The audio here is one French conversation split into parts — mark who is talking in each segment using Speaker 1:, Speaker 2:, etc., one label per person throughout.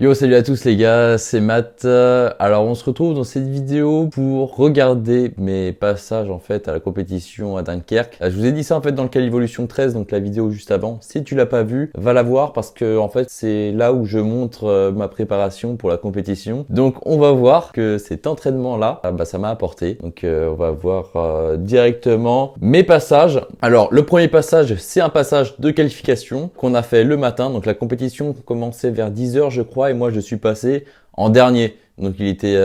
Speaker 1: Yo, salut à tous les gars, c'est Matt. Alors on se retrouve dans cette vidéo pour regarder mes passages en fait à la compétition à Dunkerque. Je vous ai dit ça en fait dans le Call Evolution 13, donc la vidéo juste avant. Si tu l'as pas vu, va la voir parce que en fait c'est là où je montre ma préparation pour la compétition. Donc on va voir que cet entraînement là, ça m'a apporté. Donc on va voir directement mes passages. Alors le premier passage, c'est un passage de qualification qu'on a fait le matin. Donc la compétition commençait vers 10h je crois. Et moi je suis passé en dernier, donc il était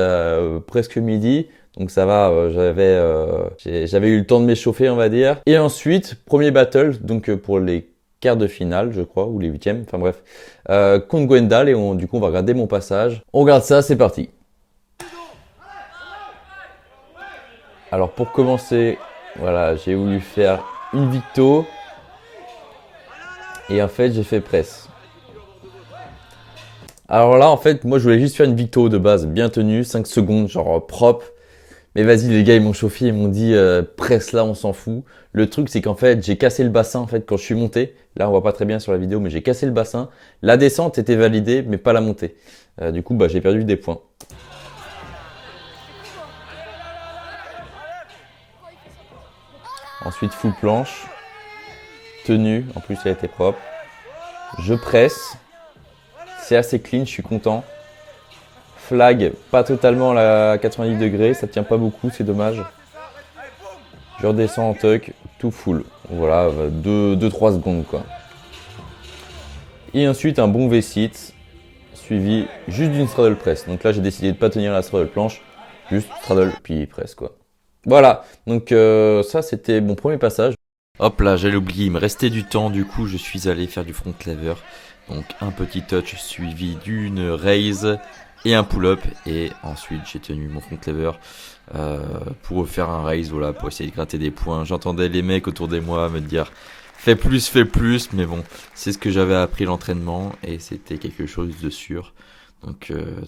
Speaker 1: presque midi, donc ça va, j'avais eu le temps de m'échauffer on va dire. Et ensuite premier battle, donc pour les quarts de finale je crois, ou les huitièmes, enfin bref, contre Gwendal, et du coup on va regarder mon passage. On regarde ça, c'est parti. Alors pour commencer, voilà, j'ai voulu faire une victo, et en fait j'ai fait presse. Alors là, en fait, moi, je voulais juste faire une victo de base, bien tenue, 5 secondes, genre propre. Mais vas-y, les gars, ils m'ont chauffé, ils m'ont dit, presse là, on s'en fout. Le truc, c'est qu'en fait, j'ai cassé le bassin, en fait, quand je suis monté. Là, on voit pas très bien sur la vidéo, mais j'ai cassé le bassin. La descente était validée, mais pas la montée. Du coup, j'ai perdu des points. Ensuite, full planche. Tenue, en plus, elle était propre. Je presse. C'est assez clean, je suis content. Flag, pas totalement à la 90 degrés, ça tient pas beaucoup, c'est dommage. Je redescends en tuck, tout full. Voilà, 2-3 secondes quoi. Et ensuite un bon V-sit, suivi juste d'une straddle press. Donc là j'ai décidé de pas tenir la straddle planche, juste straddle puis press quoi. Voilà, donc ça c'était mon premier passage. Hop là, j'allais oublier, il me restait du temps, du coup je suis allé faire du front lever. Donc un petit touch suivi d'une raise et un pull-up, et ensuite j'ai tenu mon front lever pour faire un raise, voilà, pour essayer de gratter des points. J'entendais les mecs autour de moi me dire fais plus, mais bon, c'est ce que j'avais appris l'entraînement et c'était quelque chose de sûr.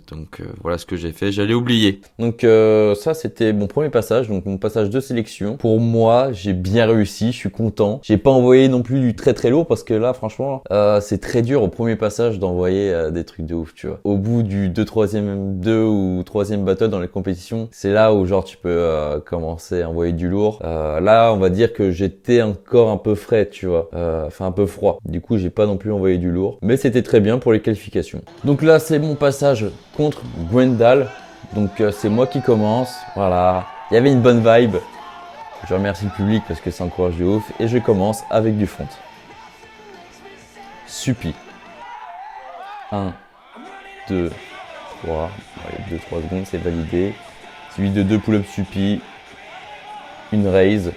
Speaker 1: Donc voilà ce que j'ai fait, j'allais oublier. Donc ça c'était mon premier passage, donc mon passage de sélection. Pour moi, j'ai bien réussi, je suis content. J'ai pas envoyé non plus du très très lourd parce que là franchement, c'est très dur au premier passage d'envoyer des trucs de ouf, tu vois. Au bout du 2 ou troisième battle dans les compétitions, c'est là où genre tu peux commencer à envoyer du lourd. Là, on va dire que j'étais encore un peu frais, tu vois. Enfin un peu froid. Du coup, j'ai pas non plus envoyé du lourd, mais c'était très bien pour les qualifications. Donc là, c'est mon passage contre Gwendal. Donc c'est moi qui commence. Voilà. Il y avait une bonne vibe. Je remercie le public parce que ça encourage de ouf. Et je commence avec du front. Supi. 1, 2, 3. 2-3 secondes, c'est validé. Suivi de 2 pull-ups supi. Une raise.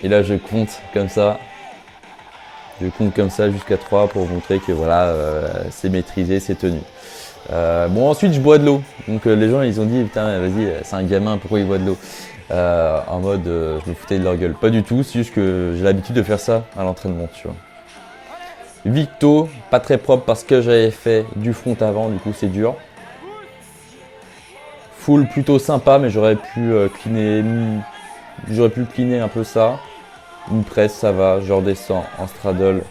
Speaker 1: Et là, je compte comme ça. Je compte comme ça jusqu'à 3 pour montrer que voilà, c'est maîtrisé, c'est tenu. Bon, ensuite je bois de l'eau. Donc les gens ils ont dit putain vas-y, c'est un gamin, pourquoi il boit de l'eau, en mode je me foutais de leur gueule. Pas du tout, c'est juste que j'ai l'habitude de faire ça à l'entraînement, tu vois. Victo, pas très propre parce que j'avais fait du front avant, du coup c'est dur. Full plutôt sympa, mais j'aurais pu cleaner un peu ça. Une presse, ça va, je redescends en straddle.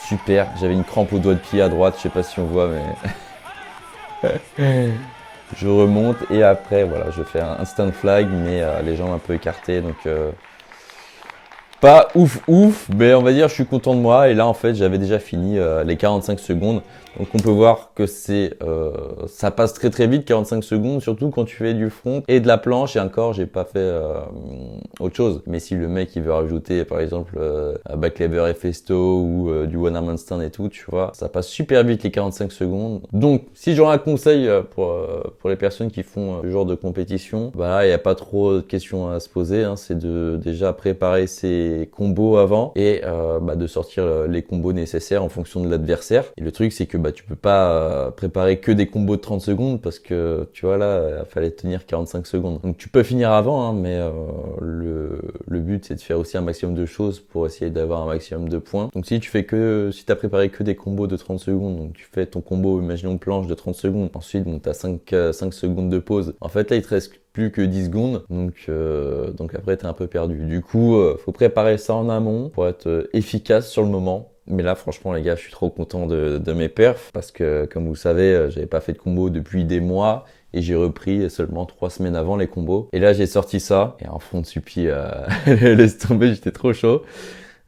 Speaker 1: Super, j'avais une crampe au doigt de pied à droite, je sais pas si on voit, mais je remonte et après voilà, je fais un stand flag, mais les jambes un peu écartées, donc pas ouf, mais on va dire je suis content de moi. Et là en fait j'avais déjà fini les 45 secondes. Donc on peut voir que ça passe très très vite 45 secondes, surtout quand tu fais du front et de la planche. Et encore j'ai pas fait autre chose. Mais si le mec il veut rajouter par exemple un back lever et festo ou du one arm handstand et tout, tu vois, ça passe super vite les 45 secondes. Donc si j'aurais un conseil pour les personnes qui font ce genre de compétition, bah il y a pas trop de questions à se poser, hein. C'est de déjà préparer ses combos avant et de sortir les combos nécessaires en fonction de l'adversaire. Et le truc c'est que tu peux pas préparer que des combos de 30 secondes parce que tu vois là il fallait tenir 45 secondes. Donc tu peux finir avant, hein, mais le but c'est de faire aussi un maximum de choses pour essayer d'avoir un maximum de points. Donc si t'as préparé que des combos de 30 secondes, donc tu fais ton combo imaginons planche de 30 secondes, ensuite t'as 5 secondes de pause. En fait là il te reste plus que 10 secondes, donc après t'es un peu perdu. Du coup faut préparer ça en amont pour être efficace sur le moment. Mais là, franchement, les gars, je suis trop content de mes perfs parce que, comme vous le savez, j'avais pas fait de combo depuis des mois et j'ai repris seulement 3 semaines avant les combos. Et là, j'ai sorti ça et en fond de suppi, laisse tomber, j'étais trop chaud.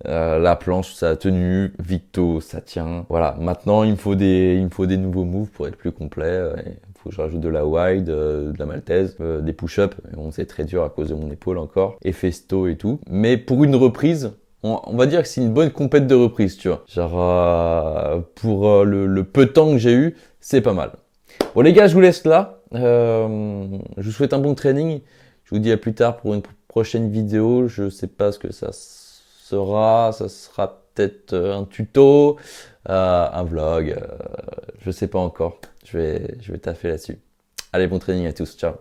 Speaker 1: La planche, ça a tenu, Victo, ça tient. Voilà, maintenant il me faut des nouveaux moves pour être plus complet. Il faut que je rajoute de la wide, de la maltaise, des push-ups. Bon, c'est très dur à cause de mon épaule encore. Et festo et tout. Mais pour une reprise, on va dire que c'est une bonne compète de reprise, tu vois. Genre, pour le peu de temps que j'ai eu, c'est pas mal. Bon les gars, je vous laisse là. Je vous souhaite un bon training. Je vous dis à plus tard pour une prochaine vidéo. Je sais pas ce que ça sera peut-être un tuto, un vlog, je sais pas encore. Je vais taffer là-dessus. Allez, bon training à tous, ciao.